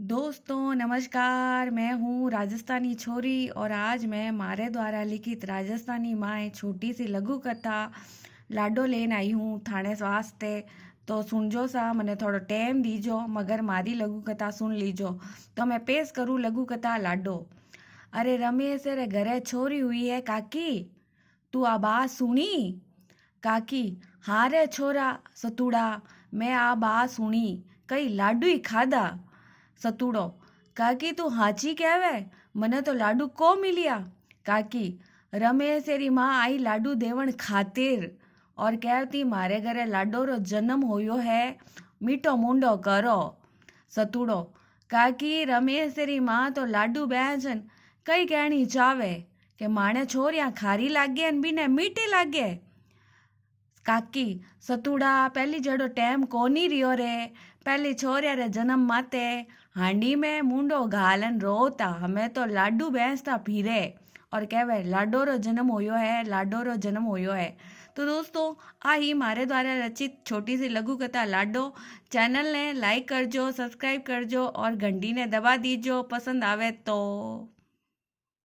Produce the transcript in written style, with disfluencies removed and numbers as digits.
दोस्तों नमस्कार। मैं हूँ राजस्थानी छोरी और आज मैं मारे द्वारा लिखित राजस्थानी माए छोटी सी लघु कथा लाडो लेन आई हूँ थाने वास्ते। तो सुनजो सा, मने थोड़ो टाइम दीजो मगर मारी लघु कथा सुन लीजो। तो मैं पेश करूँ लघु कथा लाडो। अरे रमेश रे घरे छोरी हुई है काकी, तू आ बात सुनी? काकी, हाँ रे छोरा सतुड़ा, मैं आ बात सुनी, कई लाडू ही खाधा। सतुड़ो, काकी तू हाची कहवे, मने तो लाडू को मिलिया। काकी, रमेश तेरी माँ आई लाडू देवण खातिर और कहती मारे घरे लाडो रो जन्म होयो है, मीठो मुंडो करो। सतुड़ो, काकी रमेश तेरी माँ तो लाडू बेचन कई कहनी चावे कि माने छोरियां खारी लागे न बीने मीठी लागे। काकी, सतुड़ा पहली जड़ो टाइम कोनी रियो रे, पहली छोरिया रे जन्म माते हांडी में मुंडो घालन रोता, हमें तो लाडू बेचता फिरे और कहवे लाडो रो जन्म होयो है, लाडो रो जन्म होयो है। तो दोस्तों, आ ही मारे द्वारा रचित छोटी सी लघु कथा लाडो। चैनल ने लाइक करजो, सब्सक्राइब करजो और घंटी ने दबा दीजो पसंद आवे तो।